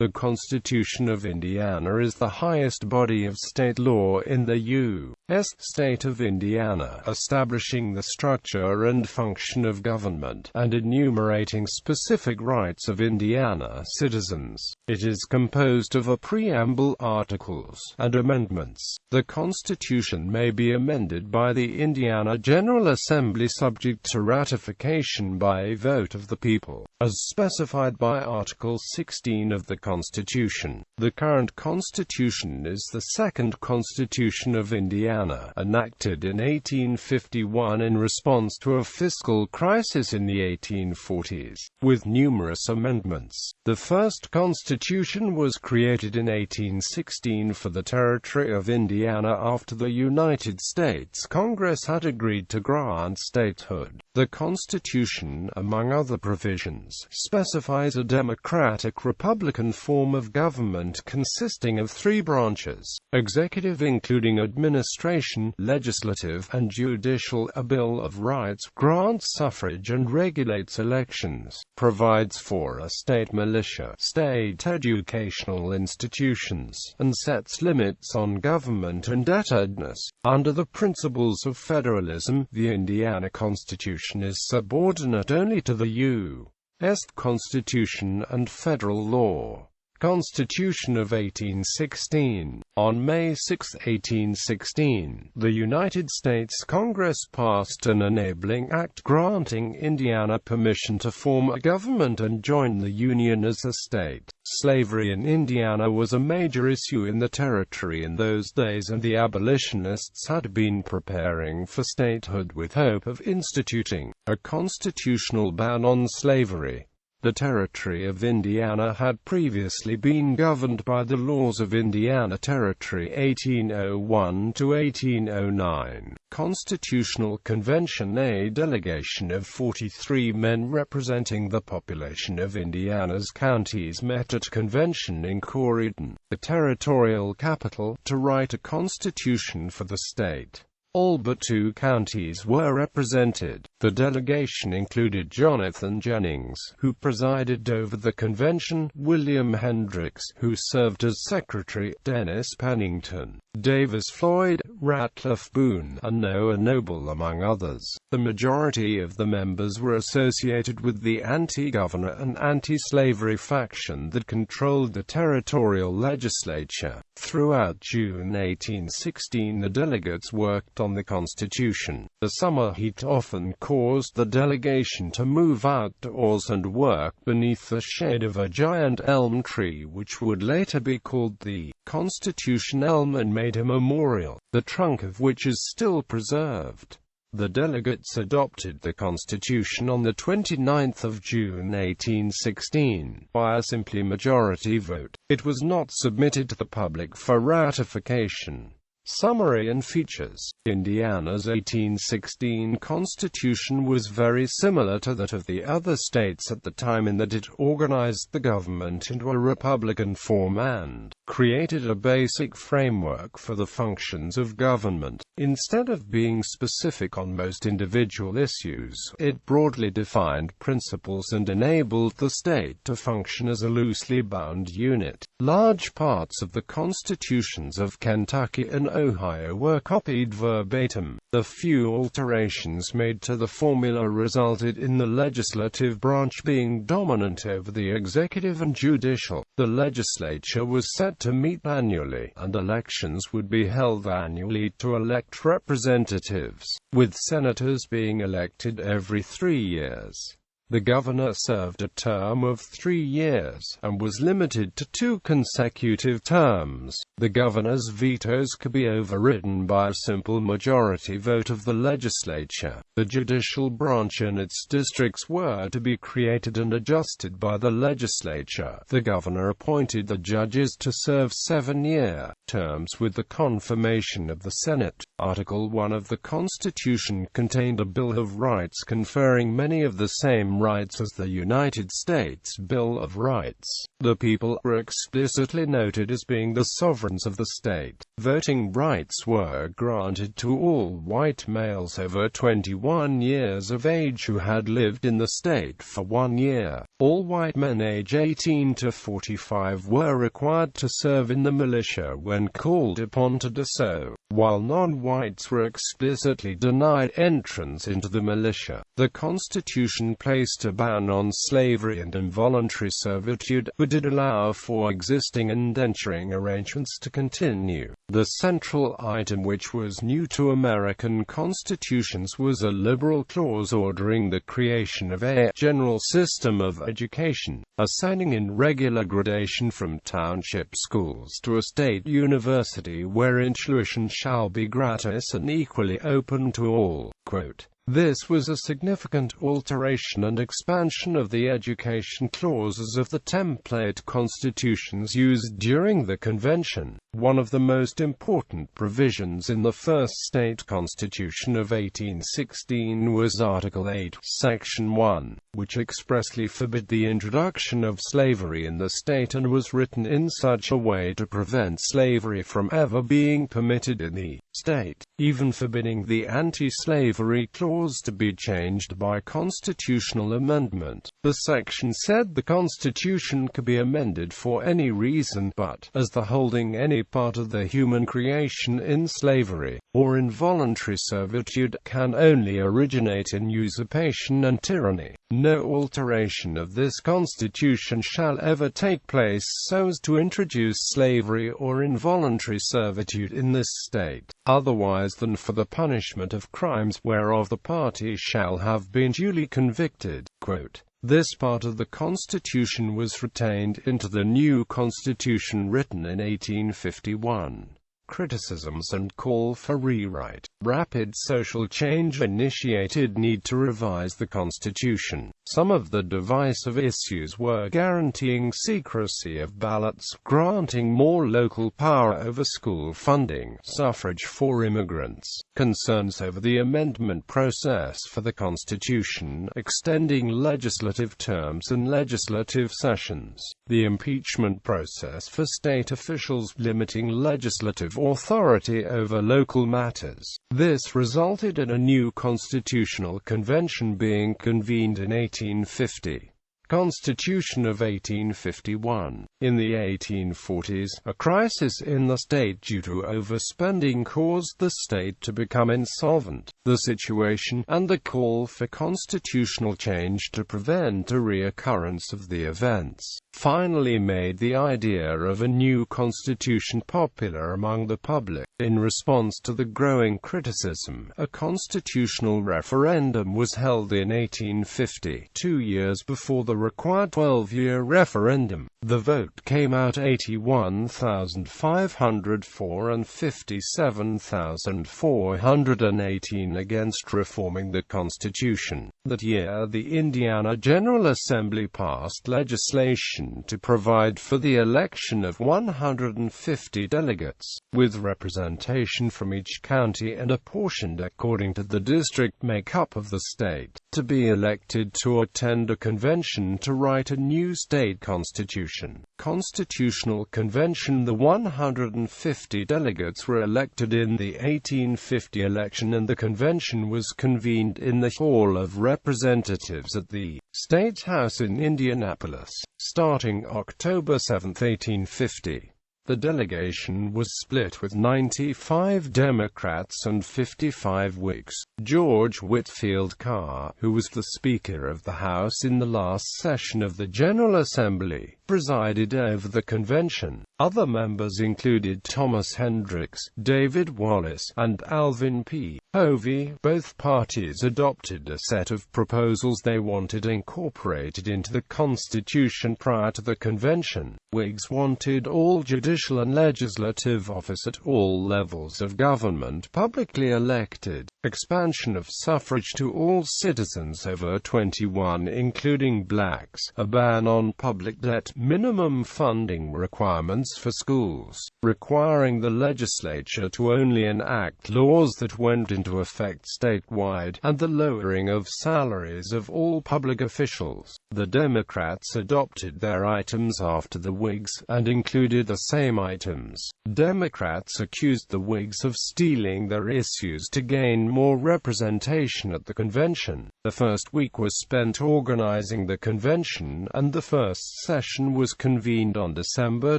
The Constitution of Indiana is the highest body of state law in the U.S. state of Indiana, establishing the structure and function of government, and enumerating specific rights of Indiana citizens. It is composed of a preamble, articles, and amendments. The Constitution may be amended by the Indiana General Assembly subject to ratification by a vote of the people, as specified by Article 16 of the Constitution. The current Constitution is the second Constitution of Indiana, enacted in 1851 in response to a fiscal crisis in the 1840s, with numerous amendments. The first Constitution was created in 1816 for the territory of Indiana after the United States Congress had agreed to grant statehood. The Constitution, among other provisions, specifies a democratic-republican form of government consisting of three branches: executive including administration, legislative, and judicial, a Bill of Rights, grants suffrage and regulates elections, provides for a state militia, state educational institutions, and sets limits on government indebtedness. Under the principles of federalism, the Indiana Constitution is subordinate only to the U.S. Constitution and federal law. Constitution of 1816. On May 6, 1816, the United States Congress passed an enabling act granting Indiana permission to form a government and join the Union as a state. Slavery in Indiana was a major issue in the territory in those days, and the abolitionists had been preparing for statehood with hope of instituting a constitutional ban on slavery. The territory of Indiana had previously been governed by the laws of Indiana Territory 1801 to 1809. Constitutional Convention. A delegation of 43 men representing the population of Indiana's counties met at convention in Corydon, the territorial capital, to write a constitution for the state. All but two counties were represented. The delegation included Jonathan Jennings, who presided over the convention, William Hendricks, who served as secretary, Dennis Pennington, Davis Floyd, Ratliff Boone, and Noah Noble, among others. The majority of the members were associated with the anti-governor and anti-slavery faction that controlled the territorial legislature. Throughout June 1816, the delegates worked on the Constitution. The summer heat often caused the delegation to move outdoors and work beneath the shade of a giant elm tree, which would later be called the Constitution elm and made a memorial, the trunk of which is still preserved. The delegates adopted the Constitution on the 29th of June 1816, by a simple majority vote. It was not submitted to the public for ratification. Summary and features. Indiana's 1816 Constitution was very similar to that of the other states at the time in that it organized the government into a republican form and created a basic framework for the functions of government. Instead of being specific on most individual issues, it broadly defined principles and enabled the state to function as a loosely bound unit. Large parts of the constitutions of Kentucky and Ohio were copied verbatim. The few alterations made to the formula resulted in the legislative branch being dominant over the executive and judicial. The legislature was set to meet annually, and elections would be held annually to elect representatives, with senators being elected every 3 years. The governor served a term of 3 years, and was limited to 2 consecutive terms. The governor's vetoes could be overridden by a simple majority vote of the legislature. The judicial branch and its districts were to be created and adjusted by the legislature. The governor appointed the judges to serve 7-year terms with the confirmation of the Senate. Article 1 of the Constitution contained a Bill of Rights conferring many of the same same rights as the United States Bill of Rights. The people were explicitly noted as being the sovereigns of the state. Voting rights were granted to all white males over 21 years of age who had lived in the state for 1 year. All white men age 18 to 45 were required to serve in the militia when called upon to do so, while non-whites were explicitly denied entrance into the militia. The Constitution placed a ban on slavery and involuntary servitude, but did allow for existing indenturing arrangements to continue. The central item which was new to American constitutions was a liberal clause ordering the creation of a general system of education, assigning in regular gradation from township schools to a state university wherein tuition shall be gratis and equally open to all. Quote, "This was a significant alteration and expansion of the education clauses of the template constitutions used during the convention. One of the most important provisions in the first state constitution of 1816 was Article 8, Section 1, which expressly forbid the introduction of slavery in the state and was written in such a way to prevent slavery from ever being permitted in the state, even forbidding the anti-slavery clause to be changed by constitutional amendment. The section said the Constitution could be amended for any reason but as the holding any part of the human creation in slavery or involuntary servitude can only originate in usurpation and tyranny. No alteration of this Constitution shall ever take place so as to introduce slavery or involuntary servitude in this state, otherwise than for the punishment of crimes whereof the party shall have been duly convicted." Quote, "This part of the Constitution was retained into the new Constitution written in 1851. Criticisms and call for rewrite. Rapid social change initiated need to revise the Constitution. Some of the divisive issues were guaranteeing secrecy of ballots, granting more local power over school funding, suffrage for immigrants, concerns over the amendment process for the Constitution, extending legislative terms and legislative sessions, the impeachment process for state officials, limiting legislative authority over local matters. This resulted in a new constitutional convention being convened in 1850. Constitution of 1851. In the 1840s, a crisis in the state due to overspending caused the state to become insolvent. The situation, and the call for constitutional change to prevent a reoccurrence of the events, finally made the idea of a new constitution popular among the public. In response to the growing criticism, a constitutional referendum was held in 1850, 2 years before the required 12-year referendum. The vote came out 81,504 and 57,418 against reforming the Constitution. That year the Indiana General Assembly passed legislation to provide for the election of 150 delegates, with representation from each county and apportioned according to the district makeup of the state, to be elected to attend a convention to write a new state constitution. Constitutional Convention. The 150 delegates were elected in the 1850 election and the convention was convened in the Hall of Representatives at the State House in Indianapolis, starting October 7, 1850. The delegation was split with 95 Democrats and 55 Whigs. George Whitfield Carr, who was the Speaker of the House in the last session of the General Assembly, presided over the convention. Other members included Thomas Hendricks, David Wallace, and Alvin P. Hovey. Both parties adopted a set of proposals they wanted incorporated into the Constitution prior to the convention. Whigs wanted all judicial and legislative office at all levels of government publicly elected, expansion of suffrage to all citizens over 21 including blacks, a ban on public debt, minimum funding requirements for schools, requiring the legislature to only enact laws that went into effect statewide, and the lowering of salaries of all public officials. The Democrats adopted their items after the Whigs, and included the same items. Democrats accused the Whigs of stealing their issues to gain more representation at the convention. The first week was spent organizing the convention, and the first session was convened on December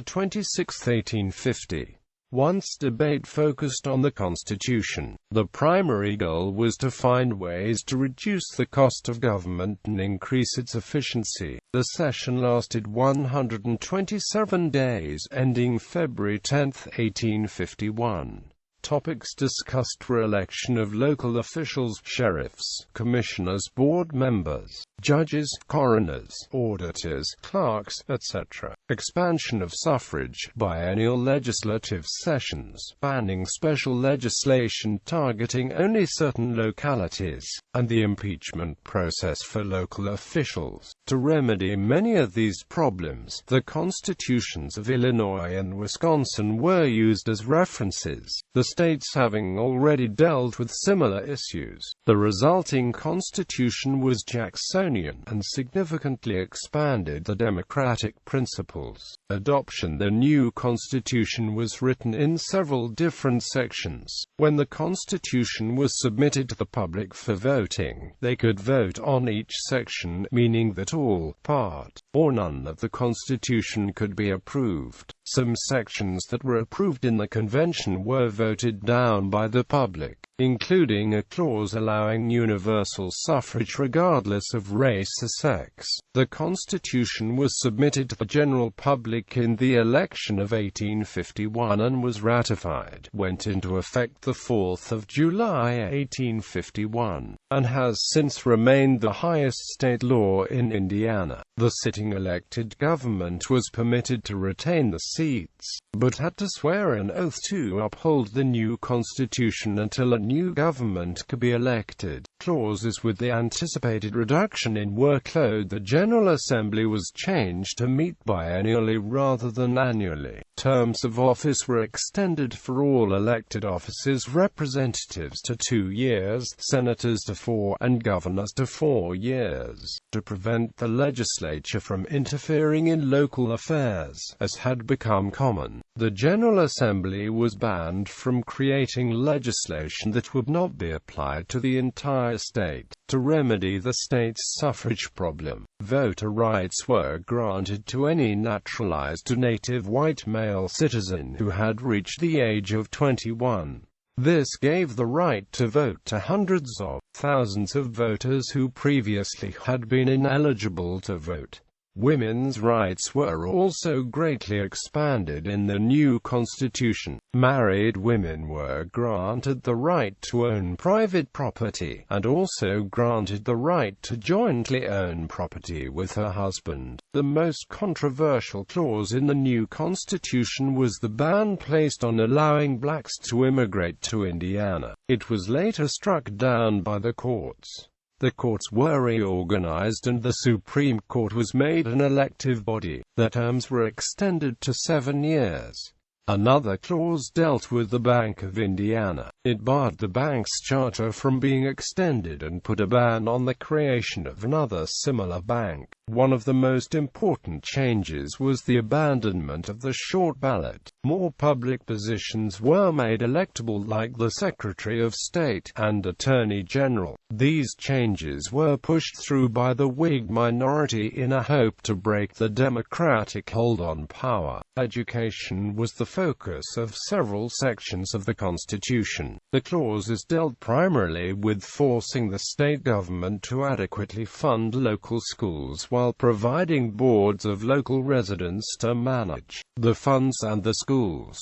26, 1850. Once debate focused on the Constitution. The primary goal was to find ways to reduce the cost of government and increase its efficiency. The session lasted 127 days, ending February 10, 1851. Topics discussed were election of local officials, sheriffs, commissioners, board members, judges, coroners, auditors, clerks, etc. Expansion of suffrage, biennial legislative sessions, banning special legislation targeting only certain localities, and the impeachment process for local officials. To remedy many of these problems, the constitutions of Illinois and Wisconsin were used as references, the states having already dealt with similar issues. The resulting constitution was Jacksonian and significantly expanded the democratic principles. Adoption. The new constitution was written in several different sections. When the constitution was submitted to the public for voting, they could vote on each section, meaning that all, part, or none of the constitution could be approved. Some sections that were approved in the convention were voted down by the public, including a clause allowing universal suffrage regardless of race or sex. The Constitution was submitted to the general public in the election of 1851 and was ratified. Went into effect the 4th of July 1851, and has since remained the highest state law in Indiana. The sitting elected government was permitted to retain the seats, but had to swear an oath to uphold the new constitution until a new government could be elected. Clauses. With the anticipated reduction in workload, the General Assembly was changed to meet biennially rather than annually. Terms of office were extended for all elected offices, representatives to 2 years, senators to 4, and governors to 4 years. To prevent the legislature from interfering in local affairs, as had become common, the General Assembly was banned from creating legislation that would not be applied to the entire state. To remedy the state's suffrage problem, voter rights were granted to any naturalized native white male citizen who had reached the age of 21. This gave the right to vote to hundreds of thousands of voters who previously had been ineligible to vote. Women's rights were also greatly expanded in the new constitution. Married women were granted the right to own private property, and also granted the right to jointly own property with her husband. The most controversial clause in the new constitution was the ban placed on allowing blacks to immigrate to Indiana. It was later struck down by the courts. The courts were reorganized and the Supreme Court was made an elective body. The terms were extended to 7 years. Another clause dealt with the Bank of Indiana. It barred the bank's charter from being extended and put a ban on the creation of another similar bank. One of the most important changes was the abandonment of the short ballot. More public positions were made electable, like the Secretary of State and Attorney General. These changes were pushed through by the Whig minority in a hope to break the Democratic hold on power. Education was the focus of several sections of the Constitution. The clauses dealt primarily with forcing the state government to adequately fund local schools while providing boards of local residents to manage the funds and the schools.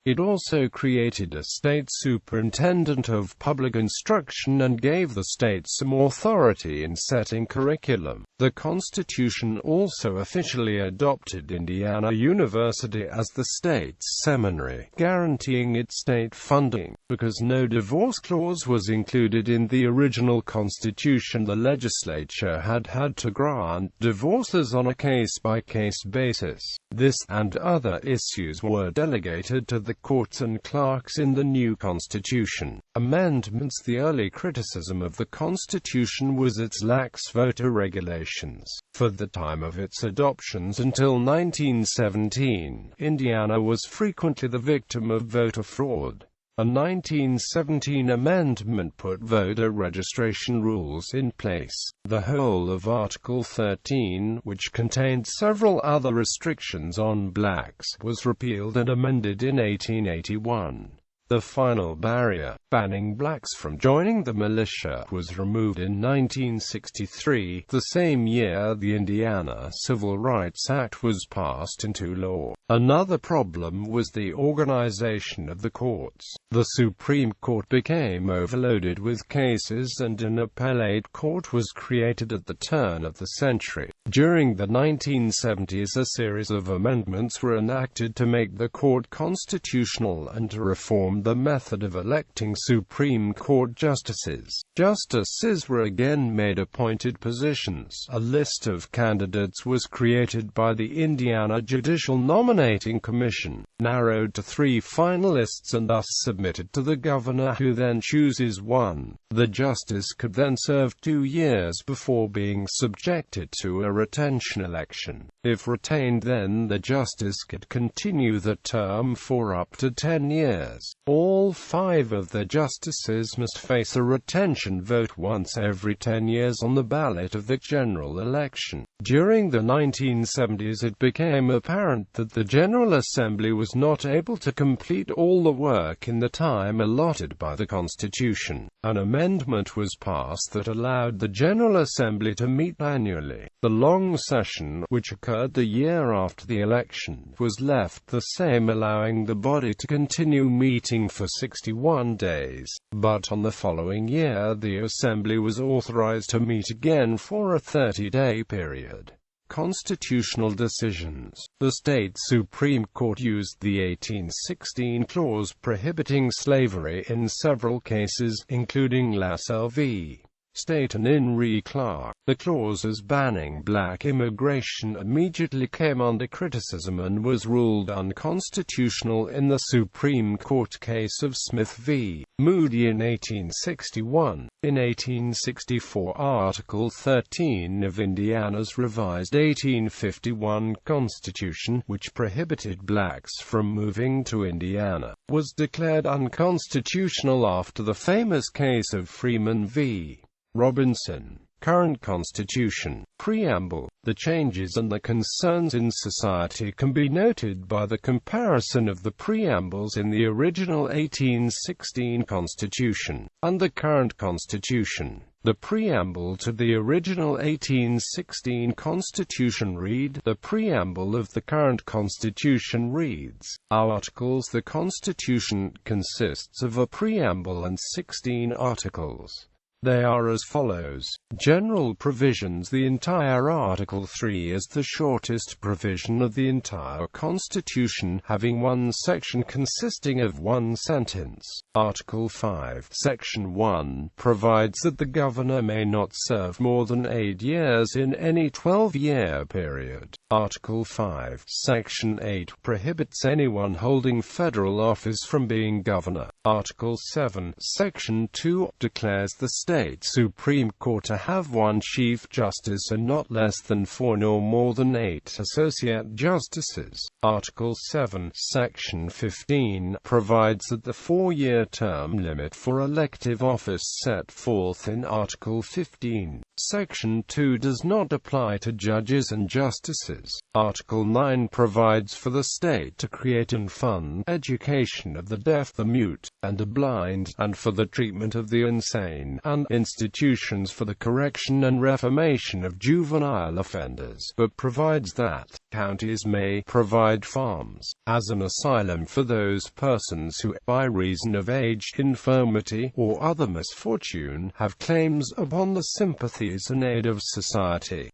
It also created a state superintendent of public instruction and gave the state some authority in setting curriculum. The Constitution also officially adopted Indiana University as the state's seminary, guaranteeing its state funding. Because no divorce clause was included in the original Constitution, the legislature had to grant divorces on a case-by-case basis. This and other issues were delegated to the the courts and clerks in the new Constitution. Amendments. The early criticism of the Constitution was its lax voter regulations. For the time of its adoptions until 1917, Indiana was frequently the victim of voter fraud. A 1917 amendment put voter registration rules in place. The whole of Article 13, which contained several other restrictions on blacks, was repealed and amended in 1881. The final barrier, banning blacks from joining the militia, was removed in 1963. The same year, the Indiana Civil Rights Act was passed into law. Another problem was the organization of the courts. The Supreme Court became overloaded with cases and an appellate court was created at the turn of the century. During the 1970s, a series of amendments were enacted to make the court constitutional and to reform the method of electing Supreme Court justices. Justices were again made appointed positions. A list of candidates was created by the Indiana Judicial Nominating Commission, narrowed to 3 finalists and thus submitted to the governor, who then chooses one. The justice could then serve 2 years before being subjected to a retention election. If retained, then the justice could continue the term for up to 10 years. All 5 of the justices must face a retention vote once every 10 years on the ballot of the general election. During the 1970s, it became apparent that the General Assembly was not able to complete all the work in the time allotted by the Constitution. An amendment was passed that allowed the General Assembly to meet annually. The long session, which occurred the year after the election, was left the same, allowing the body to continue meeting for 61 days. But on the following year, the Assembly was authorized to meet again for a 30-day period. Constitutional decisions. The state Supreme Court used the 1816 clause prohibiting slavery in several cases, including LaSalle v. State and in re Clark. The clauses banning black immigration immediately came under criticism and was ruled unconstitutional in the Supreme Court case of Smith v. Moody in 1861. In 1864, Article 13 of Indiana's revised 1851 Constitution, which prohibited blacks from moving to Indiana, was declared unconstitutional after the famous case of Freeman v. Robinson. Current Constitution. Preamble. The changes and the concerns in society can be noted by the comparison of the preambles in the original 1816 Constitution and the current Constitution. The preamble to the original 1816 Constitution read, "The preamble of the current Constitution reads, Articles." The Constitution consists of a preamble and 16 articles. They are as follows. General provisions. The entire Article 3 is the shortest provision of the entire Constitution, having one section consisting of one sentence. Article 5, Section 1, provides that the governor may not serve more than 8 years in any 12-year period. Article 5, Section 8, prohibits anyone holding federal office from being governor. Article 7, Section 2, declares the state Supreme Court to have one Chief Justice and not less than 4 nor more than 8 Associate Justices. Article 7, Section 15, provides that the 4-year term limit for elective office set forth in Article 15, Section 2 does not apply to judges and justices. Article 9 provides for the state to create and fund education of the deaf, the mute, and the blind, and for the treatment of the insane, and institutions for the correction and reformation of juvenile offenders, but provides that counties may provide farms as an asylum for those persons who, by reason of age, infirmity, or other misfortune, have claims upon the sympathies and aid of society.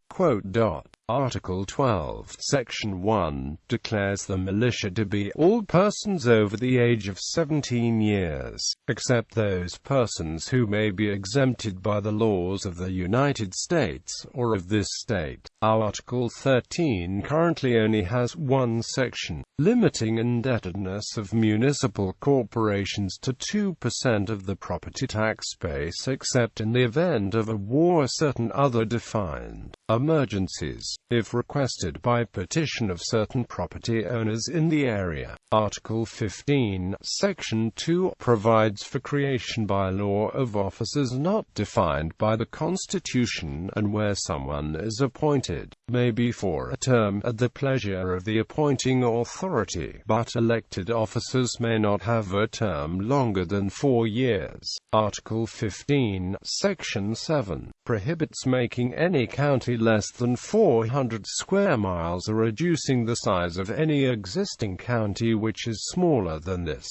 Article 12, Section 1, declares the militia to be all persons over the age of 17 years, except those persons who may be exempted by the laws of the United States, or of this state. Article 13 currently only has one section, limiting indebtedness of municipal corporations to 2% of the property tax base except in the event of a war or certain other defined emergencies, if requested by petition of certain property owners in the area. Article 15, Section 2, provides for creation by law of officers not defined by the Constitution, and where someone is appointed, may be for a term at the pleasure of the appointing authority, but elected officers may not have a term longer than 4 years. Article 15, Section 7, prohibits making any county less than 400 square miles or reducing the size of any existing county which is smaller than this.